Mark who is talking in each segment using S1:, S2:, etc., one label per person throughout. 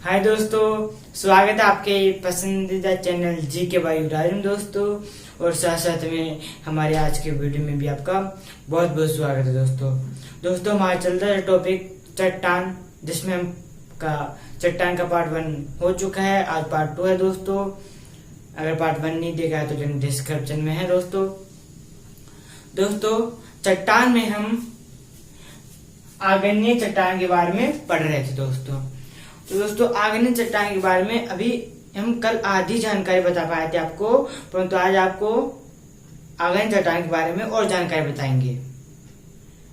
S1: हाय दोस्तों, स्वागत है आपके पसंदीदा चैनल जी के बाई राजम दोस्तों। और साथ साथ में हमारे आज के वीडियो में भी आपका बहुत बहुत स्वागत है दोस्तों हमारा चलता है टॉपिक चट्टान, जिसमें हम चट्टान का पार्ट 1 हो चुका है। आज पार्ट 2 है दोस्तों। अगर पार्ट 1 नहीं देखा है तो लिंक डिस्क्रिप्शन में है दोस्तों। चट्टान में हम आग्नेय चट्टान के बारे में पढ़ रहे थे दोस्तों आग्नेय चट्टान के बारे में अभी हम कल आधी जानकारी बता पाए थे आपको, परंतु आज आपको आग्नेय चट्टान के बारे में और जानकारी बताएंगे।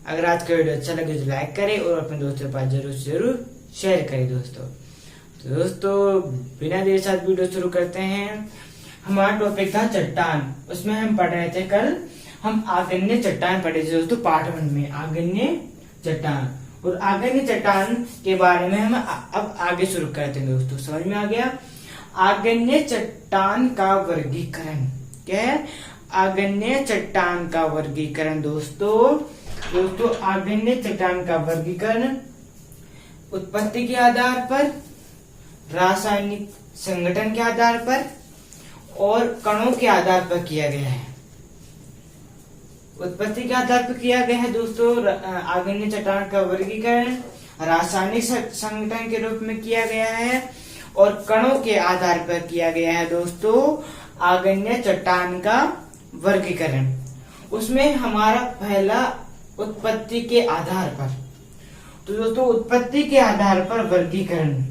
S1: अगर आज का वीडियो अच्छा लगे तो लाइक करें और अपने दोस्तों के पास जरूर शेयर करें दोस्तों बिना देर साथ वीडियो शुरू करते हैं। हमारा टॉपिक था चट्टान, उसमें हम पढ़ रहे थे कल हम आग्नेय चट्टान पढ़े थे दोस्तों पार्ट 1 में आग्नेय चट्टान। और आग्नेय चट्टान के बारे में हम अब आगे शुरू करते हैं दोस्तों। समझ में आ गया? आग्नेय चट्टान का वर्गीकरण क्या है? आग्नेय चट्टान का वर्गीकरण दोस्तों आग्नेय चट्टान का वर्गीकरण उत्पत्ति के आधार पर, रासायनिक संगठन के आधार पर और कणों के आधार पर किया गया है। उत्पत्ति के आधार पर किया गया है दोस्तों आग्नेय चट्टान का वर्गीकरण, रासायनिक संगठन के रूप में किया गया है और कणों के आधार पर किया गया है दोस्तों आग्नेय चट्टान का वर्गीकरण। उसमें हमारा पहला उत्पत्ति के आधार पर, तो दोस्तों उत्पत्ति के आधार पर वर्गीकरण,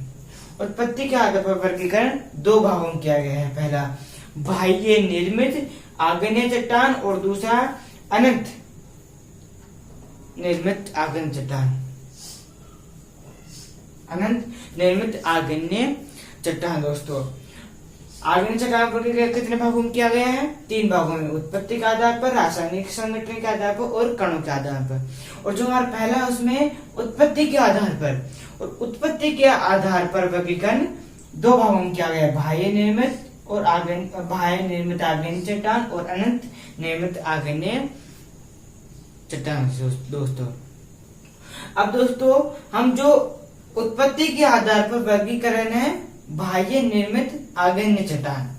S1: उत्पत्ति के आधार पर वर्गीकरण 2 भागों में किया गया है। पहला बाह्य निर्मित आग्नेय चट्टान और दूसरा अनंत निर्मित आग्नेय चट्टान। अनंत निर्मित आग्नेय चट्टान दोस्तों आग्नेय चट्टान वर्गीकरण कितने भागों में किया गया है? 3 भागों में, उत्पत्ति के आधार पर, रासायनिक संगठन के आधार पर और कणों के आधार पर। और जो हमारा पहला है उसमें उत्पत्ति के आधार पर, और उत्पत्ति के आधार पर वर्गीकरण 2 भागों में किया गया है, बाह्य निर्मित और बाह्य निर्मित आग्नेय चट्टान और अनंत निर्मित आग्नेय चट्टान दोस्तों। अब दोस्तों हम जो उत्पत्ति के आधार पर वर्गीकरण है बाह्य निर्मित आग्नेय चट्टान,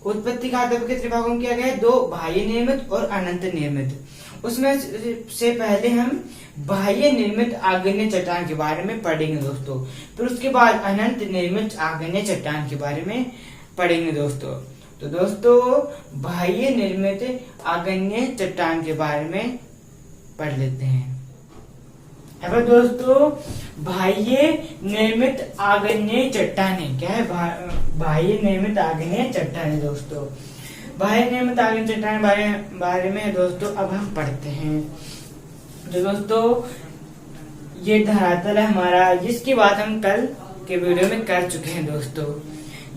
S1: उत्पत्ति के आधार पर कितने भागों में किया गया है? 2, बाह्य निर्मित और अनंत निर्मित। उसमें से पहले हम बाह्य निर्मित आग्नेय चट्टान के बारे में पढ़ेंगे दोस्तों, फिर उसके बाद अनंत निर्मित आग्नेय चट्टान के बारे में पढ़ेंगे दोस्तों। तो दोस्तों बाह्य निर्मित आग्नेय चट्टान के बारे में पढ़ लेते हैं। अब दोस्तों बाह्य निर्मित आग्नेय चट्टाने क्या है? बाह्य निर्मित आग्नेय चट्टाने दोस्तों, बाह्य निर्मित आग्नेय चट्टान बारे में दोस्तों अब हम पढ़ते हैं। तो दोस्तों ये धरातल है हमारा, जिसकी बात हम कल के वीडियो में कर चुके हैं दोस्तों।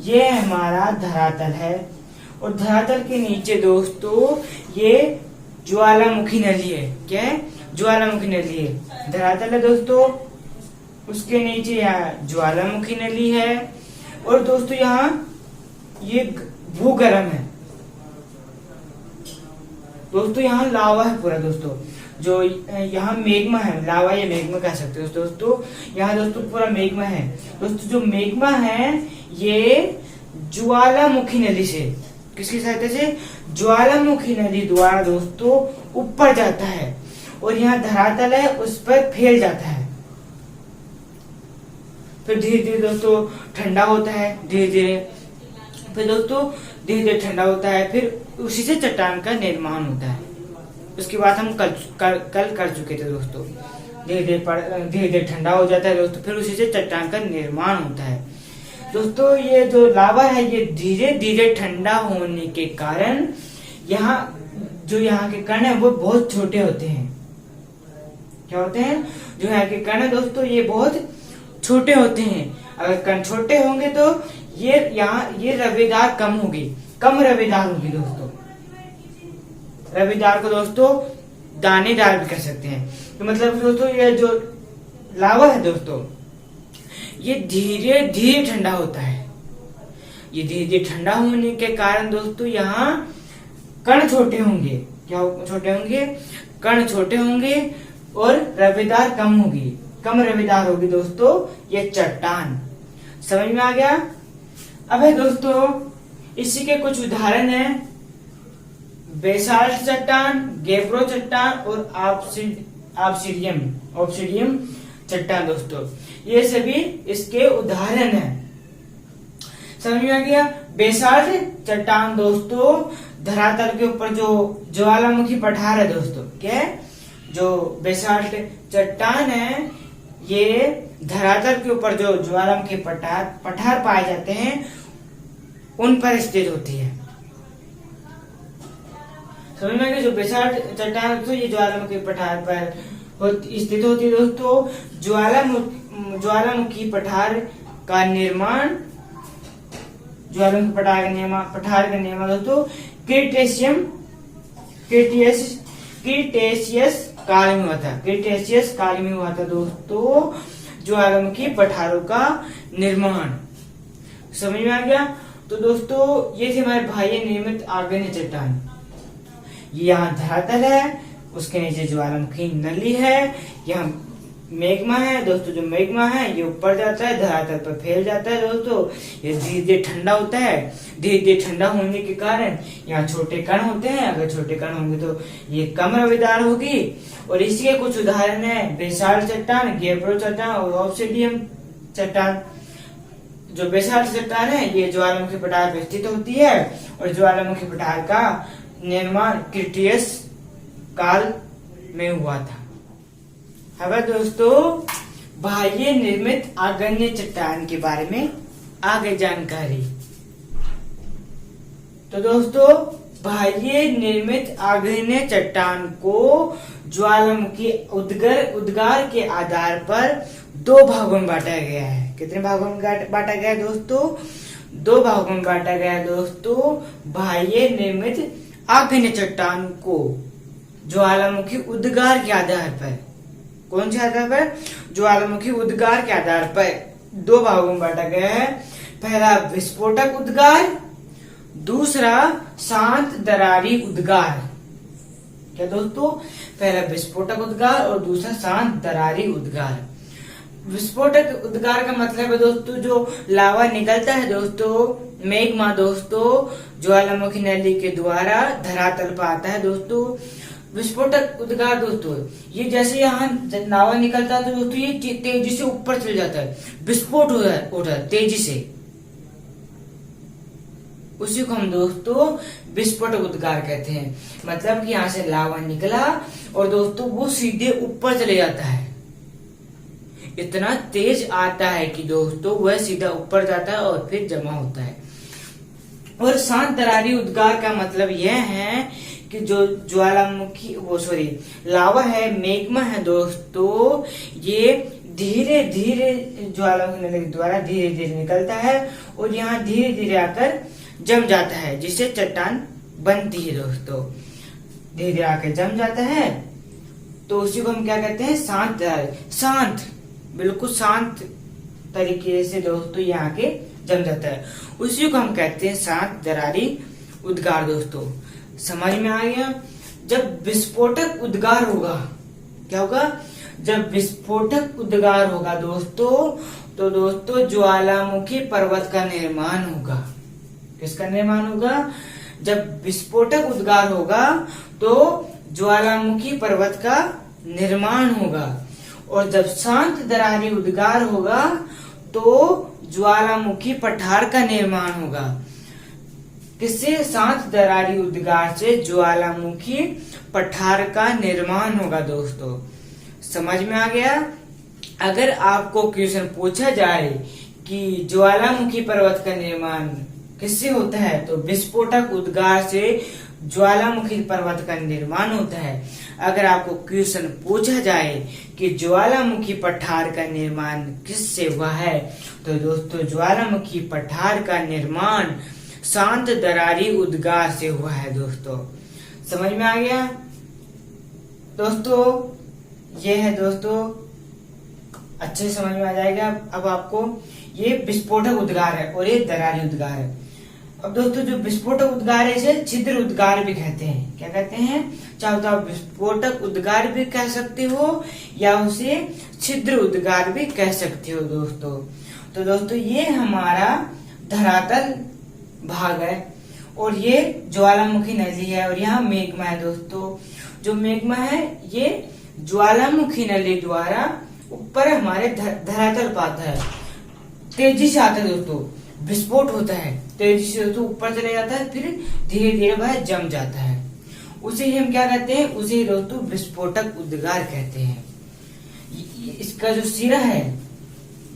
S1: ये हमारा धरातल है और धरातल के नीचे दोस्तों ये ज्वालामुखी नली है। क्या है? ज्वालामुखी नली है। धरातल है दोस्तों, उसके नीचे यहाँ ज्वालामुखी नली है और दोस्तों यहाँ ये भूगर्भ है दोस्तों। यहाँ लावा है पूरा दोस्तों, जो यहाँ मेग्मा है, लावा या मेग्मा कह सकते हो दोस्तों। यहाँ दोस्तों पूरा मेग्मा है दोस्तों। जो मेग्मा है ये ज्वालामुखी नली से, किसकी सहायता से? ज्वालामुखी नदी द्वारा दोस्तों ऊपर जाता है और यहाँ धरातल है उस पर फैल जाता है। फिर धीरे धीरे दोस्तों ठंडा होता है, फिर दोस्तों धीरे धीरे ठंडा होता है, फिर उसी से चट्टान का निर्माण होता है। उसकी बात हम कल कर चुके थे दोस्तों। धीरे धीरे ठंडा हो जाता है दोस्तों, फिर उसी से चट्टान का निर्माण होता है दोस्तों। ये जो लावा है ये धीरे धीरे ठंडा होने के कारण यहाँ के कण है वो बहुत छोटे होते हैं। क्या होते हैं? जो यहाँ के कण है दोस्तों ये बहुत छोटे होते हैं। अगर कण छोटे होंगे तो ये रवेदार कम रवेदार होगी दोस्तों। रवेदार को दोस्तों दानेदार भी कर सकते हैं। तो मतलब दोस्तों ये जो लावा है दोस्तों ये धीरे धीरे ठंडा होता है। ये धीरे धीरे ठंडा होने के कारण दोस्तों यहाँ कण छोटे होंगे। क्या छोटे होंगे? कण छोटे होंगे और रवेदार कम होगी। कम रवेदार होगी दोस्तों ये चट्टान। समझ में आ गया। अब है दोस्तों इसी के कुछ उदाहरण हैं, बेसाल्ट चट्टान, गेब्रो चट्टान और ऑब्सिडियम चट्टान दोस्तों, ये सभी इसके उदाहरण हैं। समझ में आ गया। बेसाल्ट चट्टान दोस्तों धरातल के ऊपर जो ज्वालामुखी पठार है दोस्तों, क्या है, जो बेसाल्ट चट्टान है ये धरातल के ऊपर जो ज्वालामुखी पठार पाए जाते हैं उन पर स्थित होती है। समझ में आ गया। जो बेसाल्ट चट्टान दोस्तों ये ज्वालामुखी पठार पर स्थित होती है दोस्तों। ज्वालामुखी पठार का निर्माण दोस्तों क्रीटेशियस काल में हुआ था दोस्तों ज्वालामुखी पठारों का निर्माण। समझ में आ गया। तो दोस्तों ये थी हमारे बाह्य निर्मित आग्नेय चट्टान। ये यहाँ धरातल है, उसके नीचे ज्वालामुखी नली है, यहाँ मैग्मा है दोस्तों। जो मैग्मा है ये ऊपर जाता है, धरातल पर फैल जाता है दोस्तों। ये धीरे धीरे ठंडा होता है। धीरे धीरे ठंडा होने के कारण यहाँ छोटे कण होते हैं। अगर छोटे कण होंगे तो ये कम रवेदार होगी। और इसी के कुछ उदाहरण है बेसाल्ट चट्टान, गेब्रो चट्टान और ऑब्सिडियम चट्टान। जो बेसाल्ट चट्टान है ये ज्वालामुखी पठार पर स्थित होती है और ज्वालामुखी पठार का निर्माण क्रीटेशियस काल में हुआ था। अब दोस्तों बाह्य निर्मित आग्नेय चट्टान के बारे में आगे जानकारी। तो दोस्तों बाह्य निर्मित आग्नेय चट्टान को ज्वालामुखी उद्गार के आधार पर दो भागों में बांटा गया है। कितने भागों में बांटा गया है दोस्तों? दो भागों में बांटा गया है दोस्तों बाह्य निर्मित आग्नेय चट्टान को ज्वालामुखी उद्गार के आधार पर। कौन से आधार पर? ज्वालामुखी उद्गार के आधार पर दो भागों में बांटा गया है। पहला विस्फोटक उद्गार, दूसरा शांत दरारी उद्गार। क्या दोस्तों? पहला विस्फोटक उद्गार और दूसरा शांत दरारी उद्गार। विस्फोटक उद्गार का मतलब है दोस्तों जो लावा निकलता है दोस्तों, मैग्मा दोस्तों ज्वालामुखी नली के द्वारा धरातल पर आता है दोस्तों। विस्फोटक उद्गार दोस्तों ये जैसे यहाँ लावा निकलता है तो दोस्तों ये तेजी से ऊपर चल जाता है, विस्फोट होता है तेजी से, उसी को हम दोस्तों विस्फोटक उद्गार कहते हैं। मतलब कि यहाँ से लावा निकला और दोस्तों वो सीधे ऊपर चले जाता है, इतना तेज आता है कि दोस्तों वह सीधा ऊपर जाता है और फिर जमा होता है। और शांत दरारी उद्गार का मतलब यह है कि जो ज्वालामुखी लावा है, मैग्मा है दोस्तों, ये धीरे धीरे ज्वालामुखी नली के द्वारा धीरे धीरे निकलता है और यहाँ धीरे धीरे आकर जम जाता है, जिससे चट्टान बनती है दोस्तों। धीरे धीरे आकर जम जाता है तो उसी को हम क्या कहते हैं? शांत दरारी। शांत, बिल्कुल शांत तरीके से दोस्तों यहाँ के जम जाता है, उसी को हम कहते हैं शांत दरारी उद्गार दोस्तों। समझ में आ गया। जब विस्फोटक उद्गार होगा, क्या होगा? जब विस्फोटक उद्गार होगा दोस्तों तो दोस्तों ज्वालामुखी पर्वत का निर्माण होगा। किसका निर्माण होगा? जब विस्फोटक उद्गार होगा तो ज्वालामुखी पर्वत का निर्माण होगा। और जब शांत दरारी उद्गार होगा तो ज्वालामुखी पठार का निर्माण होगा। किससे? शांत दरारी उद्गार से ज्वालामुखी पठार का निर्माण होगा दोस्तों। समझ में आ गया। अगर आपको क्वेश्चन पूछा जाए कि ज्वालामुखी पर्वत का निर्माण किससे होता है तो विस्फोटक उद्गार से ज्वालामुखी पर्वत का निर्माण होता है। अगर आपको क्वेश्चन पूछा जाए कि ज्वालामुखी पठार का निर्माण किससे हुआ है तो दोस्तों ज्वालामुखी पठार का निर्माण शांत दरारी उद्गार से हुआ है दोस्तों। समझ में आ गया दोस्तों? ये है दोस्तों, अच्छे समझ में आ जाएगा अब आपको। ये विस्फोटक उद्गार है और ये दरारी उद्गार है। अब दोस्तों जो विस्फोटक उद्गार है इसे छिद्र उद्गार भी कहते हैं। क्या कहते हैं? चाहे तो आप विस्फोटक उद्गार भी कह सकते हो या उसे छिद्र उद्गार भी कह सकते हो दोस्तों। तो दोस्तों ये हमारा धरातल भाग है और ये ज्वालामुखी नली है और यहाँ मेग्मा है दोस्तों। जो मेग्मा है ये ज्वालामुखी नली द्वारा ऊपर हमारे धरातल पाता है, तेजी से आता है दोस्तों, विस्फोट होता है, तेजी से दोस्तों ऊपर चले जाता है, फिर धीरे धीरे वह जम जाता है। उसे ही हम क्या कहते हैं? उसे ही दोस्तों विस्फोटक उद्गार कहते हैं। इसका जो सिरा है,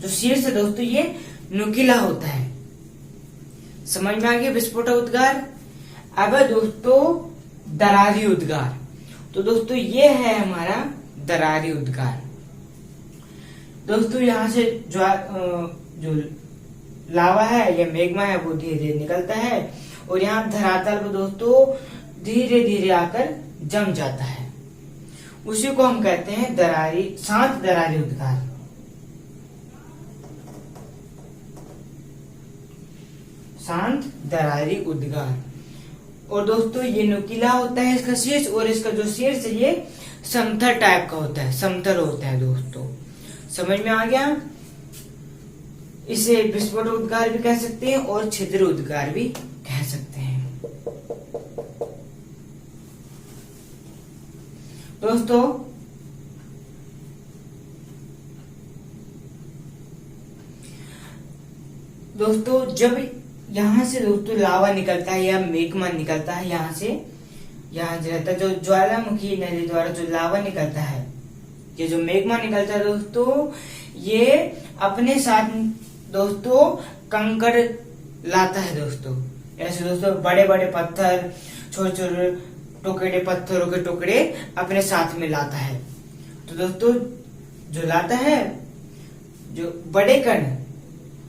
S1: जो शीर्ष है दोस्तों, ये नुकीला होता है। समझ में आ गया विस्फोटक उद्गार। अब है दोस्तों दरारी उद्गार। तो दोस्तों ये है हमारा दरारी उद्गार। दोस्तों यहाँ से जो लावा है या मेग्मा है वो धीरे धीरे निकलता है और यहाँ धरातल पर दोस्तों धीरे धीरे आकर जम जाता है। उसी को हम कहते हैं शांत दरारी उद्गार। शांत दरारी उद्गार। और दोस्तों ये नुकीला होता है इसका शीर्ष, और इसका जो शीर्ष है ये समतल टाइप का होता है, समतल होता है दोस्तों। समझ में आ गया? इसे विस्फोटक उद्गार भी कह सकते हैं और छिद्र उद्गार भी कह सकते हैं। दोस्तों जब यहाँ से दोस्तों लावा निकलता है या मेग्मा निकलता है, यहाँ से यहाँ रहता है जो ज्वालामुखी नली द्वारा जो लावा निकलता है, ये जो मेग्मा निकलता है दोस्तों, ये अपने साथ दोस्तों कंकड़ लाता है दोस्तों। ऐसे दोस्तों बड़े बड़े पत्थर, छोटे छोटे टुकड़े, पत्थरों के टुकड़े अपने साथ में लाता है। तो दोस्तों जो लाता है, जो बड़े कण,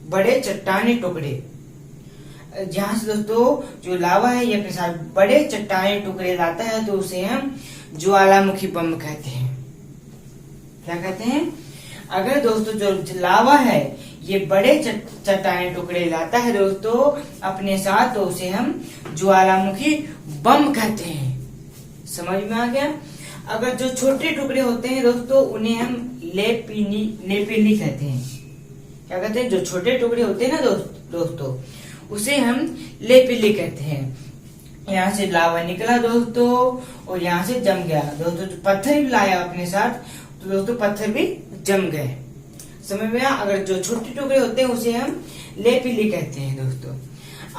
S1: बड़े चट्टानी टुकड़े, जहां से दोस्तों जो लावा है ये अपने साथ बड़े चट्टानी टुकड़े लाता है, तो उसे हम ज्वालामुखी बम कहते हैं। क्या कहते हैं? अगर दोस्तों जो लावा है ये बड़े चट्टानी टुकड़े लाता है दोस्तों अपने साथ, तो उसे हम ज्वालामुखी बम कहते हैं। समझ में आ गया? अगर जो छोटे टुकड़े होते हैं दोस्तों उन्हें हम लेपिली कहते हैं। क्या कहते हैं? जो छोटे टुकड़े होते हैं ना दोस्तों उसे हम लेपिली कहते हैं। यहाँ से लावा निकला दोस्तों और यहाँ से जम गया दोस्तों, जो पत्थर भी लाया अपने साथ, तो दोस्तों पत्थर भी जम गए। समझ में आया? अगर जो छोटे टुकड़े होते हैं उसे हम लेपिली कहते हैं दोस्तों।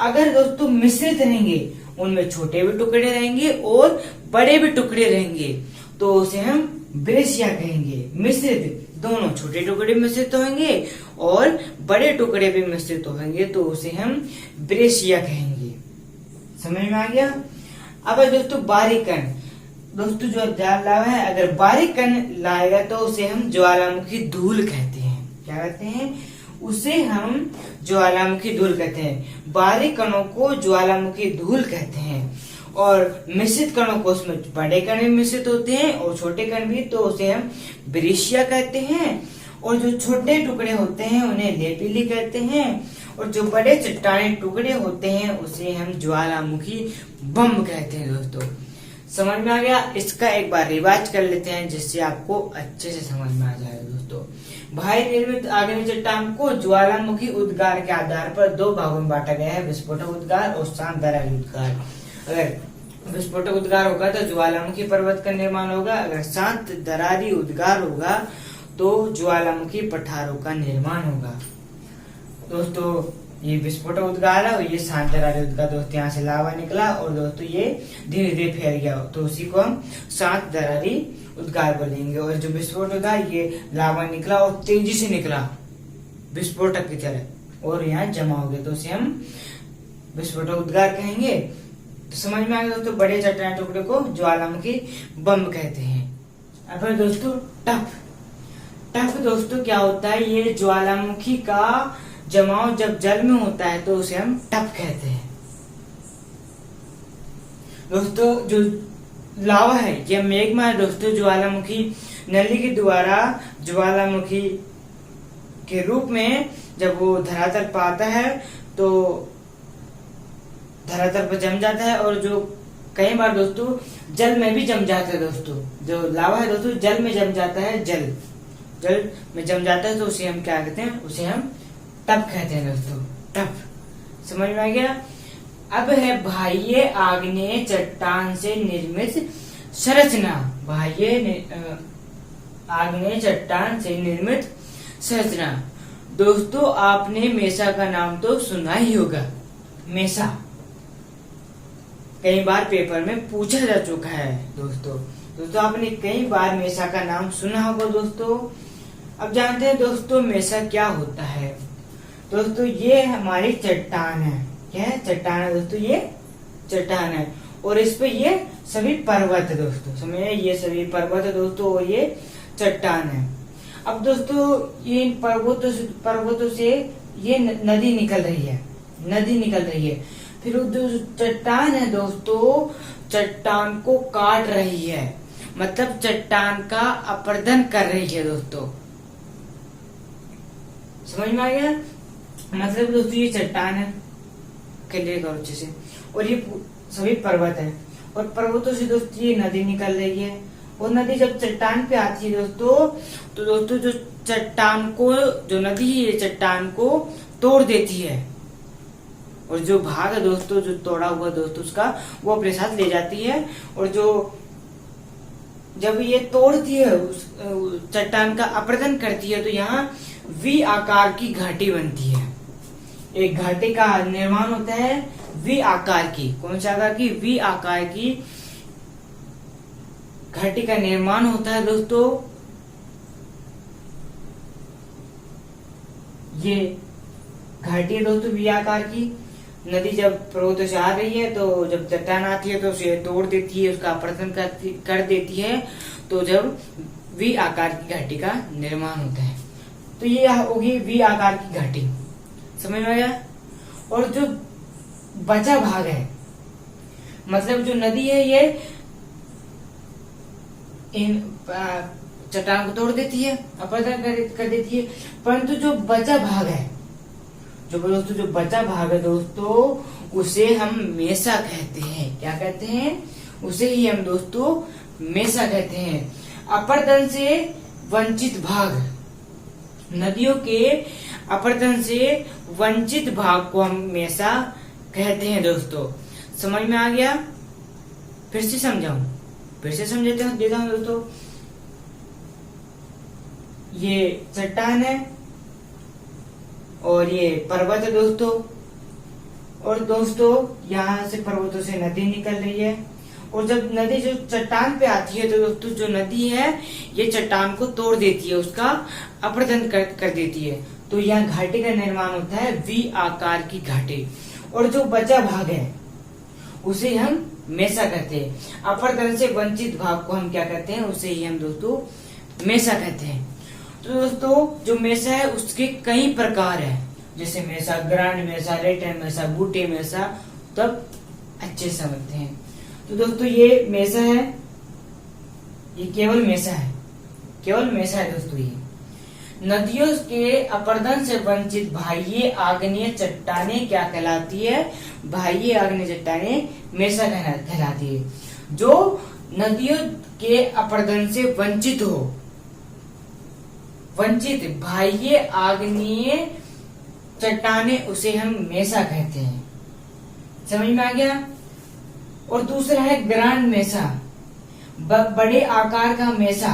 S1: अगर दोस्तों मिश्रित रहेंगे, उनमें छोटे भी टुकड़े रहेंगे और बड़े भी टुकड़े रहेंगे, तो उसे हम ब्रेशिया कहेंगे। मिश्रित, दोनों छोटे टुकड़े मिश्रित होंगे और बड़े टुकड़े भी मिश्रित होंगे, तो उसे हम ब्रेशिया कहेंगे। समझ में आ गया? अब दोस्तों बारीक कण, दोस्तों जो लावा है अगर बारीक कण लाएगा तो उसे हम ज्वालामुखी धूल कहते हैं। क्या कहते हैं? उसे हम ज्वालामुखी धूल कहते हैं। बारीक कणों को ज्वालामुखी धूल कहते हैं और मिश्रित कणों को, उसमें बड़े कण भी मिश्रित होते हैं और छोटे कण भी, तो उसे हम ब्रेशिया कहते हैं। और जो छोटे टुकड़े होते हैं उन्हें लेपिली कहते हैं और जो बड़े चट्टानी टुकड़े होते हैं उसे हम ज्वालामुखी बम कहते हैं। दोस्तों समझ में आ गया? इसका एक बार रिवाज कर लेते हैं जिससे आपको अच्छे से समझ में आ जाएगा। दोस्तों भारी निर्मित आग्नेय चट्टान को ज्वालामुखी उद्गार के आधार पर दो भागों में बांटा गया है, विस्फोटक उद्गार और शांत दरारी उद्गार। अगर विस्फोटक उद्गार होगा तो ज्वालामुखी पर्वत का निर्माण होगा, अगर शांत दरारी उद्गार होगा तो ज्वालामुखी पठारों का निर्माण होगा। दोस्तों ये विस्फोटक उद्गार है और ये शांत दरारी उद्गार। दोस्तों यहाँ से लावा निकला और दोस्तों ये धीरे धीरे फैल गया, तो उसी को हम शांत दरारी उद्गार बोलेंगे। और जो विस्फोट उद्गार, ये लावा निकला और तेजी से निकला विस्फोटक की तरह और यहाँ जमा हो गया, तो उसे हम विस्फोटक उद्गार कहेंगे। तो समझ में आ गया दोस्तों? बड़े चट्टानी टुकड़े को ज्वालामुखी बम कहते हैं। अब दोस्तों टफ दोस्तों क्या होता है? ये ज्वालामुखी का जमाव जब जल में होता है तो उसे हम टफ कहते हैं। दोस्तों जो लावा है यह मेग्मा है दोस्तों, ज्वालामुखी नली के द्वारा ज्वालामुखी के रूप में जब वो धरातल पाता है तो धरातल पर जम जाता है, और जो कई बार दोस्तों जल में भी जम जाता है दोस्तों। जो लावा है दोस्तों जल में जम जाता है, जल में जम जाता है, तो उसे हम क्या कहते हैं, उसे हम टप कहते हैं दोस्तों, टप। समझ में आ गया। अब है बाह्य आग्नेय चट्टान से निर्मित संरचना। बाह्य आग्नेय चट्टान से निर्मित संरचना। दोस्तों आपने मेसा का नाम तो सुना ही होगा। मेसा कई बार पेपर में पूछा जा चुका है दोस्तों आपने कई बार मेसा का नाम सुना होगा दोस्तों। अब जानते हैं दोस्तों मेसा क्या होता है। दोस्तों ये हमारी चट्टान है। क्या है? चट्टान है दोस्तों, ये चट्टान है, और इस पे ये सभी पर्वत है दोस्तों। समझे, ये सभी पर्वत है दोस्तों, और ये चट्टान है। अब दोस्तों ये पर्वतों से ये नदी निकल रही है। फिर जो चट्टान है दोस्तों, चट्टान को काट रही है, मतलब चट्टान का अपरदन कर रही है दोस्तों। समझ में आ गया। मतलब दोस्तों ये चट्टान है, क्लियर करो अच्छे से, और ये सभी पर्वत है, और पर्वतों से दोस्तों ये नदी निकल रही है, और नदी जब चट्टान पे आती है दोस्तों, तो दोस्तों जो चट्टान को, जो नदी है चट्टान को तोड़ देती है, और जो भाग है दोस्तों, जो तोड़ा हुआ दोस्तों उसका, वो अपने साथ ले जाती है। और जो जब ये तोड़ती है, उस चट्टान का अपरदन करती है, तो यहाँ वी आकार की घाटी बनती है। एक घाटी का निर्माण होता है वी आकार की। कौन सा आकार की? वी आकार की घाटी का निर्माण होता है दोस्तों। ये घाटी है दोस्तों वी आकार की। नदी जब पर्वतों से आ रही है, तो जब चट्टान आती है तो उसे तोड़ देती है, उसका अपरदन कर देती है, तो जब वी आकार की घाटी का निर्माण होता है, तो ये होगी वी आकार की घाटी। समझ में आया। और जो बचा भाग है, मतलब जो नदी है ये इन चट्टान को तोड़ देती है, अपरदन कर देती है, परंतु जो बचा भाग है, जो बचा भाग है दोस्तों, उसे हम मेसा कहते हैं। क्या कहते हैं? उसे ही हम दोस्तों मेसा कहते हैं। अपरदन से वंचित भाग, नदियों के अपरदन से वंचित भाग को हम मेसा कहते हैं दोस्तों। समझ में आ गया। फिर से समझाऊं, फिर से समझाते हैं, देता हूं दोस्तों। ये चट्टान है, और ये पर्वत है दोस्तों, और दोस्तों यहाँ से पर्वतों से नदी निकल रही है, और जब नदी जो चट्टान पे आती है, तो दोस्तों जो नदी है ये चट्टान को तोड़ देती है, उसका अपरदन कर देती है, तो यहाँ घाटी का निर्माण होता है वी आकार की घाटी। और जो बचा भाग है उसे हम मेसा कहते हैं। अपरदन से वंचित भाग को हम क्या कहते हैं? उसे ही हम दोस्तों मेसा कहते हैं। तो दोस्तों जो मेसा है उसके कई प्रकार है, जैसे मेसा, ग्रांड मेसा, रेटन मेसा, बूटे मेसा, तब अच्छे समझते हैं। तो दोस्तों ये मेसा है, ये केवल मेसा है दोस्तों। ये नदियों के अपरदन से वंचित बाह्य आग्नेय चट्टानें क्या कहलाती है? बाह्य आग्नेय चट्टानें मेसा कहलाती है। जो नदियों के अपरदन से वंचित बाह्य आग्नेय चट्टानें, उसे हम मेसा कहते हैं। समझ में आ गया। और दूसरा है ग्रांड मेसा, बड़े आकार का मेसा।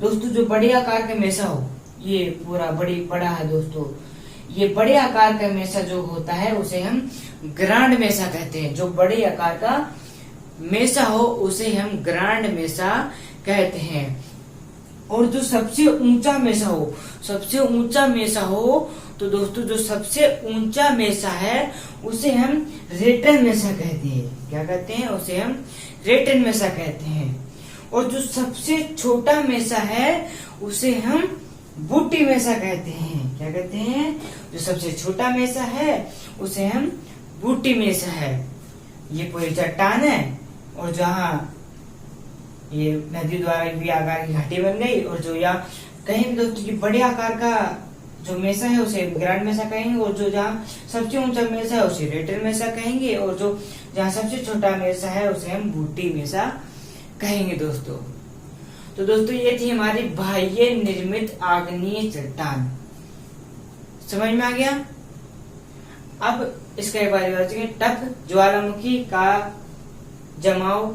S1: दोस्तों जो बड़े आकार का मेसा हो, ये पूरा बड़ा है दोस्तों, ये बड़े आकार का मेसा जो होता है उसे हम ग्रांड मेसा कहते हैं। जो बड़े आकार का मेसा हो उसे हम ग्रांड मेसा कहते हैं। और जो सबसे ऊंचा मेसा हो, तो दोस्तों जो सबसे ऊंचा मेसा है उसे हम रेटन मेसा कहते हैं। क्या कहते हैं? उसे हम रेटन मेसा कहते हैं। और जो सबसे छोटा मेसा है उसे हम बूटी मेसा कहते हैं। क्या कहते हैं? जो सबसे छोटा मेसा है उसे हम बूटी मेसा है। ये पूरी चट्टान है, और जहाँ ये नदी द्वारा भी आकार की घाटी बन गई, और जो यहाँ कहीं भी दोस्तों ये बड़े आकार का जो मेसा है उसे ग्रैंड मेसा कहेंगे, और जो जहाँ सबसे ऊंचा मेसा है उसे रेटल मेसा कहेंगे, और जो जहाँ सबसे छोटा मेसा है उसे हम बूटी मेसा कहेंगे दोस्तों। तो दोस्तों ये थी हमारी बाह्य निर्मित आग्नेय चट्टान। समझ में आ गया। अब इसके बारे में टप ज्वालामुखी का जमाव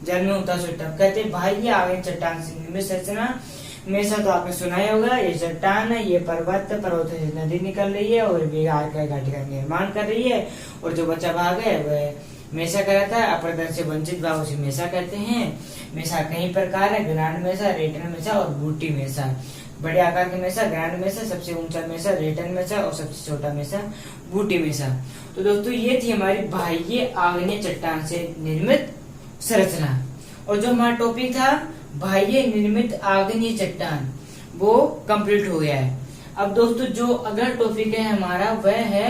S1: जल में होता है टप कहते हैं बाह्य आग्नेय चट्टान से निर्मित संरचना। मेसा तो आपने सुना ही होगा, ये चट्टान है, ये पर्वत से नदी निकल रही है और घाटी का निर्माण कर रही है, और जो बचा भाग है वह मेसा कहलाता है। अप्रदर्श से वंचित भाग उसे मेसा कहते हैं। मेसा कई प्रकार है, ग्रैंड मेसा, रेटल मेसा और बूटी मेसा। बड़े आकार के मेसा ग्रैंड मेसा, सबसे ऊंचा मेसा रेटल मेसा और सबसे छोटा मेसा बूटी मेसा। तो दोस्तों ये थी हमारी बाह्य आग्नेय चट्टान से निर्मित संरचना। और जो हमारा टॉपिक था बाह्य निर्मित आग्नेय चट्टान वो कंप्लीट हो गया है। अब दोस्तों जो अगला टॉपिक है हमारा वह है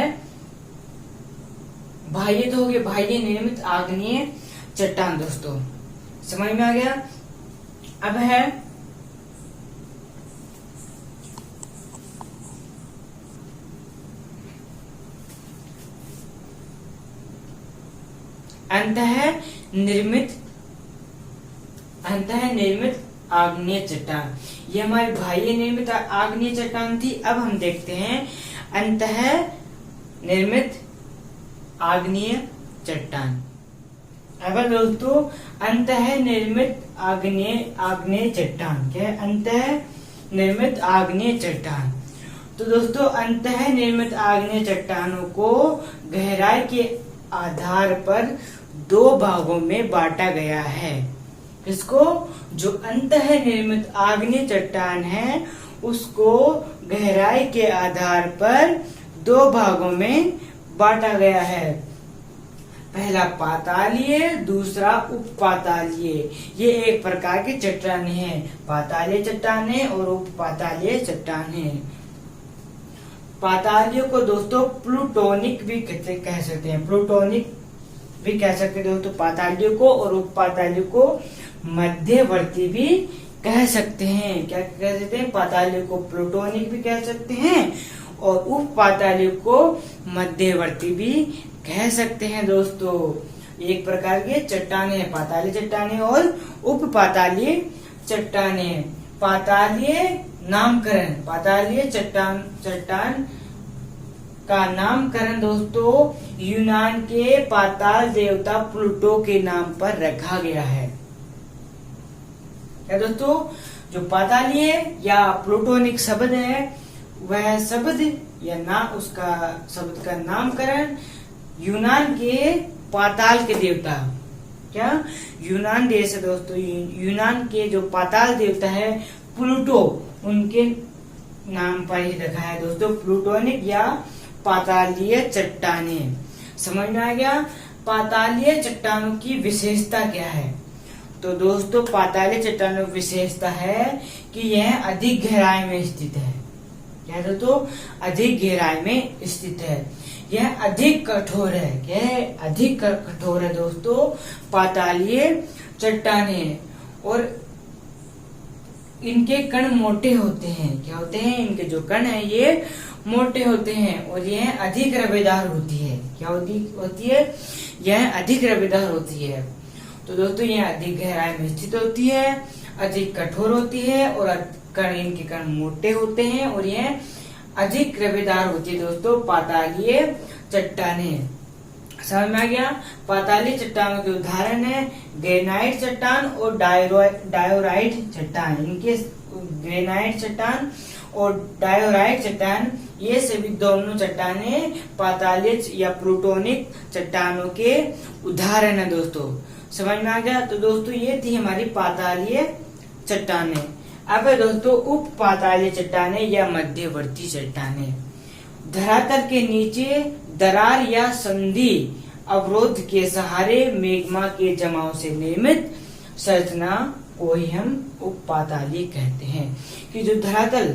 S1: बाह्य तो हो गया बाह्य निर्मित आग्नेय चट्टान। दोस्तों समझ में आ गया। अब है अंतः निर्मित आग्नेय चट्टान। ये हमारी बाह्य निर्मित आग्नेय चट्टान थी। अब हम देखते हैं अंतः निर्मित आग्नेय चट्टान। अब दोस्तों अंतः निर्मित आग्नेय चट्टान क्या है? अंतः निर्मित आग्नेय चट्टान। तो दोस्तों अंतः निर्मित आग्नेय चट्टानों को गहराई के आधार पर दो भागों में बांटा गया है। इसको जो अंतः निर्मित आग्नेय चट्टान है उसको गहराई के आधार पर दो भागों में बांटा गया है। पहला पातालीय, दूसरा उपपातालीय। ये एक प्रकार की चट्टानें हैं, पातालीय चट्टानें और उपपातालीय चट्टानें। पातालीय को दोस्तों प्लूटोनिक भी कह सकते हैं, प्लूटोनिक भी कह सकते हैं दोस्तों पातालीय को, और उपपातालीय को मध्यवर्ती भी कह सकते हैं। क्या कह सकते हैं? पातालीय को प्लूटोनिक भी कह सकते हैं और उपपातालीय को मध्यवर्ती भी कह सकते हैं। दोस्तों एक प्रकार के चट्टानें हैं, पातालीय चट्टानें और उपपातालीय चट्टानें। पातालीय नामकरण, पातालीय चट्टान का नामकरण दोस्तों यूनान के पाताल देवता प्लूटो के नाम पर रखा गया है। क्या दोस्तों? जो पातालीय या प्लूटोनिक शब्द है वह शब्द या ना उसका शब्द का नामकरण यूनान के पाताल के देवता, क्या यूनान देश है दोस्तों, यूनान के जो पाताल देवता है प्लूटो उनके नाम पर ही रखा है दोस्तों, प्लूटोनिक या पातालीय चट्टानें। समझ में आ गया? पातालीय चट्टानों की विशेषता क्या है? तो दोस्तों पातालीय चट्टानों की विशेषता है कि यह अधिक गहराई में स्थित है। क्या दोस्तों? अधिक गहराई में स्थित है। यह अधिक कठोर है। क्या है? अधिक कठोर है दोस्तों पातालीय चट्टानें, और इनके कण मोटे होते हैं। क्या होते हैं? इनके जो कण है ये मोटे होते हैं, और यह अधिक रवेदार होती है। क्या होती है? यह अधिक रवेदार होती है। तो दोस्तों यह अधिक गहराई में स्थित होती है, अधिक कठोर होती है, और इनके कण मोटे होते हैं, और यह अधिक रवेदार होती है दोस्तों पातालीय चट्टानें। समझ में आ गया? पातालीय चट्टानों के उदाहरण है ग्रेनाइट चट्टान और डायोराइट चट्टान। इनके ग्रेनाइट चट्टान और डायोराइट चट्टान ये सभी दोनों चट्टानें पातालीय या प्लूटोनिक चट्टानों के उदाहरण है दोस्तों। समझ में आ गया? तो दोस्तों ये थी हमारी पातालीय चट्टानें। अब है दोस्तों उप पातालीय चट्टानें या मध्यवर्ती चट्टानें। धरातल के नीचे दरार या संधि अवरोध के सहारे मैग्मा के जमाव से निर्मित संरचना को ही हम उप पातालीय कहते हैं। कि जो धरातल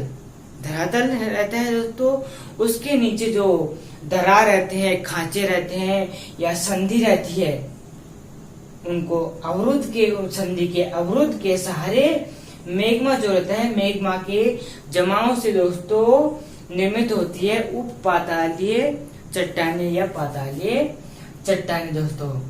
S1: रहता है दोस्तों उसके नीचे जो दरार रहते हैं, खांचे रहते हैं या संधि रहती है, उनको संधि के अवरोध के सहारे मैग्मा जो रहता है, मैग्मा के जमाव से दोस्तों निर्मित होती है उपपातालीय चट्टानें या पातालीय चट्टानें। दोस्तों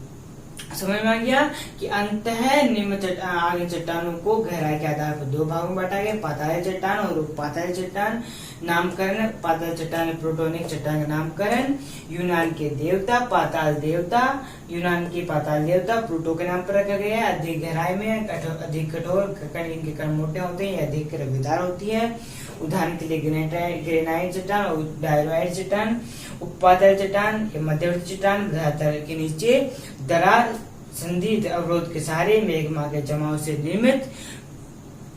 S1: समझ में आ गया कि अंतः निर्मित आगे चट्टानों को गहराई के आधार पर 2 भागों में बांटा गया, पातालीय चट्टान और उपपातालीय चट्टान। नामकरण, पाताल चट्टान प्लूटोनिक चट्टान का नामकरण, यूनान के देवता पाताल देवता, यूनान के पाताल देवता प्लूटो के नाम पर रखा गया है। अधिक गहराई में अधिक कठोर कण, इनके कण मोटे होते हैं, अधिक रंगदार होती है। उदाहरण के लिए ग्रेनाइट चट्टान और डायराइट चट्टान। उपपाताल चट्टान मध्यवर्ती चट्टान धरातल के नीचे दरार संधि अवरोध के सहारे मेग्मा के जमाव से निर्मित,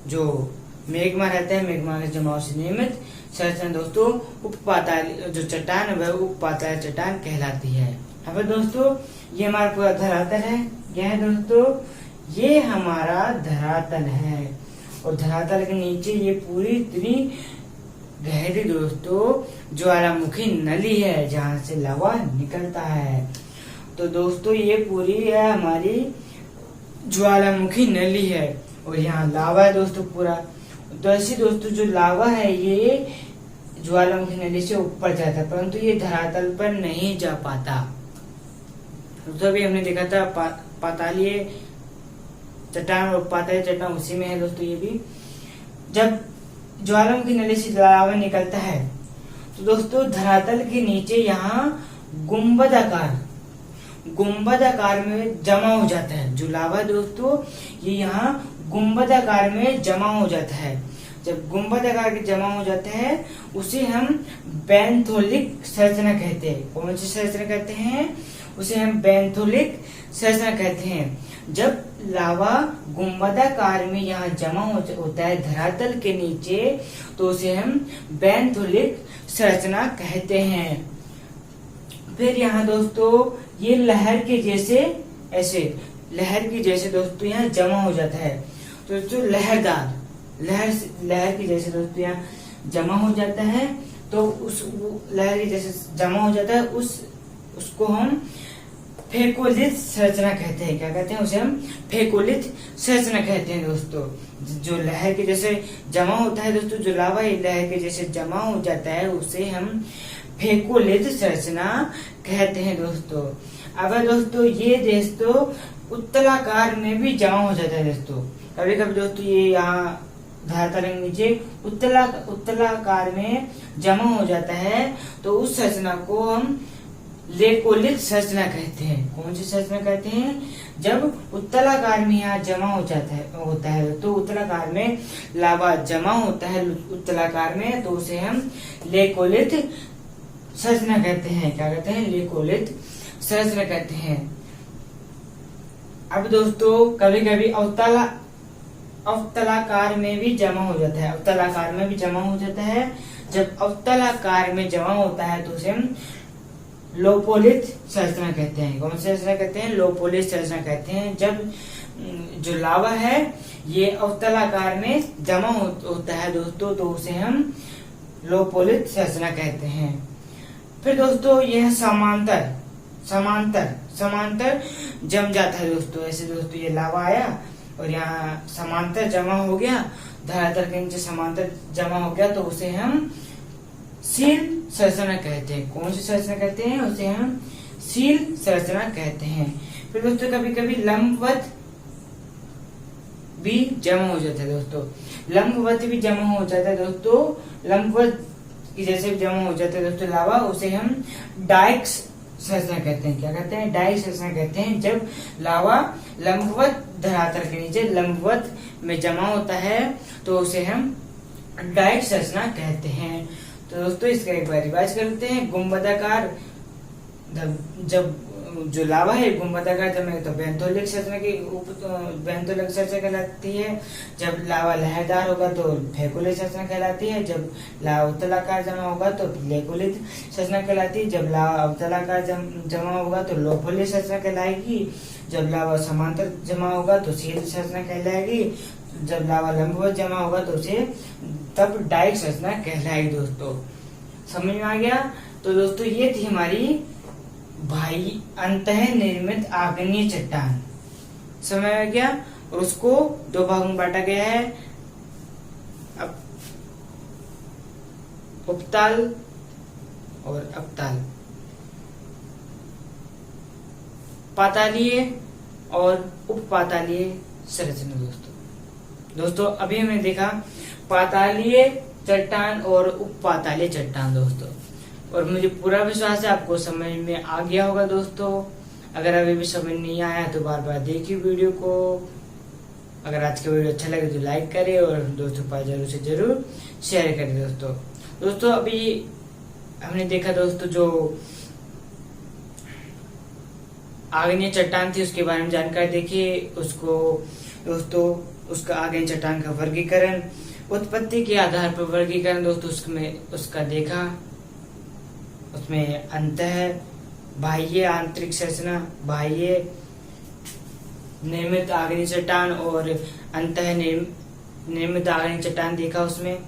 S1: जो मेग्मा रहता है मेग्मा के जमाव से निर्मित संरचना दोस्तों उपपाताल जो चट्टान वह उपपाताल चट्टान कहलाती है। अब दोस्तों ये हमारा पूरा धरातल है, यह दोस्तों ये हमारा धरातल है और धरातल के नीचे ये पूरी इतनी गहरी दोस्तों ज्वालामुखी नली है जहां से लावा निकलता है। तो दोस्तों ये पूरी है हमारी ज्वालामुखी नली है और यहाँ लावा है दोस्तों पूरा। तो ऐसे दोस्तों जो लावा है ये ज्वालामुखी नली से ऊपर जाता है परंतु ये धरातल पर नहीं जा पाता। तो अभी हमने देखा था पातालीय चट्टान और पातालीय चट्टान उसी में है दोस्तों। ये भी जब ज्वालामुखी नली से लावा निकलता है तो दोस्तों धरातल के नीचे यहाँ गुंबद आकार में जमा हो जाता है। जो लावा दोस्तों ये यहाँ गुंबद आकार में जमा हो जाता है। जब गुंबद आकार के जमा हो जाता है उसे हम बेंथोलिक संरचना कहते हैं। कौन सी संरचना कहते हैं? उसे हम बेंथोलिक संरचना कहते हैं। जब लावा गुंबदाकार में यहाँ जमा होता है धरातल के नीचे तो उसे हम बेंथोलिक संरचना कहते हैं। फिर यहाँ दोस्तों ये लहर के जैसे ऐसे लहर की जैसे दोस्तों यहाँ जमा हो जाता है। तो जो लहर की जैसे दोस्तों यहाँ जमा हो जाता है तो उस लहर की जैसे जमा हो जाता है उसको हम फेकोलित संरचना कहते हैं। क्या कहते हैं? उसे हम फेकोलित संरचना कहते हैं दोस्तों। जो लहर के जैसे जमा होता है दोस्तों, जो लावा लहर के जैसे जमा हो जाता है उसे हम फेकोलित संरचना कहते हैं दोस्तों। अब दोस्तों ये दोस्तों उत्तलाकार में भी जमा हो जाता है दोस्तों। कभी कभी दोस्तों ये यहाँ धरातल के नीचे उत्तलाकार में जमा हो जाता है तो उस संरचना को हम लेकोलित संरचना कहते हैं। कौन सी संरचना कहते हैं? जब उत्तलाकार में यहाँ जमा होता है तो उत्तलाकार में लावा जमा होता है उत्तलाकार में तो उसे हम लेकोलित संरचना कहते हैं। क्या कहते हैं? लेकोलित संरचना कहते हैं। अब दोस्तों कभी कभी अवतलाकार में भी जमा हो जाता है। अवतलाकार में भी जमा हो जाता है। जब अवतलाकार में जमा होता है तो उसे हम लोपोलित संरचना कहते हैं। कौन सी संरचना कहते हैं? लोपोलित संरचना कहते हैं। जब जो लावा है ये अवतलाकार में जमा होता है दोस्तों तो उसे हम लोपोलित संरचना कहते हैं। फिर दोस्तों यह समांतर जम जाता है दोस्तों। ऐसे दोस्तों ये लावा आया और यहाँ समांतर जमा हो गया, धरातल के नीचे समांतर जमा हो गया तो उसे हम सील संरचना कहते हैं। कौन सी संरचना कहते हैं? उसे हम सील संरचना कहते हैं। फिर दोस्तों कभी कभी लंबवत भी जमा हो जाता है दोस्तों। लंबवत भी जमा हो जाता है दोस्तों। लंबवत की जैसे भी जमा हो जाता है दोस्तों लावा उसे हम डाइक्स संरचना कहते हैं। क्या कहते हैं? डाइक्स संरचना कहते हैं। जब लावा लंबवत धरातल के नीचे लंबवत में जमा होता है तो उसे हम डाइक्स संरचना कहते हैं। तो दोस्तों इसका एक बार रिवाइज करते हैं। गुंबदाकार जब जो लावा है गुंबदाकार जब तो बेंथोलिक संरचना की बेंथोलिक संरचना कहलाती है। जब लावा लहरदार होगा तो फेकोलित संरचना कहलाती है। जब लावा उत्तलाकार जमा होगा तो लेकोलित संरचना कहलाती है। जब लावा अवतलाकार जमा होगा तो लोपोलित संरचना कहलाएगी। जब लावा समांतर जमा होगा तो सील संरचना कहलाएगी। जब लावा लंबवत जमा होगा तो उसे तब डाइक संरचना कहलाएगी। दोस्तों समझ में आ गया? तो दोस्तों ये थी हमारी भाई अंतः निर्मित आग्नेय चट्टान। समझ में गया? और उसको 2 भागों में बांटा गया है। अब उपताल और अपताल, पातालीय और उपपातालीय संरचना। दोस्तों अभी हमने देखा पातालीय चट्टान और उपपातालीय चट्टान दोस्तों, और मुझे पूरा विश्वास है आपको समझ में आ गया होगा दोस्तों। अगर अभी भी समझ नहीं आया तो बार बार देखिए वीडियो को। अगर आज का वीडियो अच्छा लगे तो लाइक करें और दोस्तों के पास जरूर से जरूर शेयर करें दोस्तों अभी हमने देखा दोस्तों जो आग्नेय चट्टान थी उसके बारे में जानकारी देखिए उसको दोस्तों। उसका आग्नेय चट्टान का वर्गीकरण, उत्पत्ति के आधार पर वर्गीकरण दोस्तों उसका देखा। उसमें अंतः बाह्य आंतरिक संरचना, बाह्य निर्मित आग्नेय चट्टान और अंतः निर्मित आग्नेय चट्टान देखा उसमें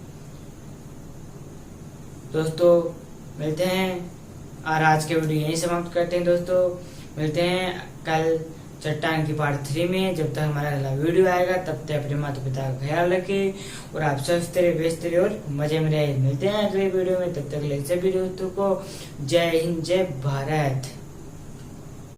S1: दोस्तों। मिलते हैं और आज के वीडियो यहीं समाप्त करते हैं दोस्तों। मिलते हैं कल चट्टान की पार्ट 3 में। जब तक हमारा अगला वीडियो आएगा तब तक अपने माता पिता का ख्याल रखें और आप स्वस्थ रहे, व्यस्त रहे और मजे में रहे। मिलते हैं अगले वीडियो में, तब तक सभी दोस्तों को जय हिंद, जय भारत।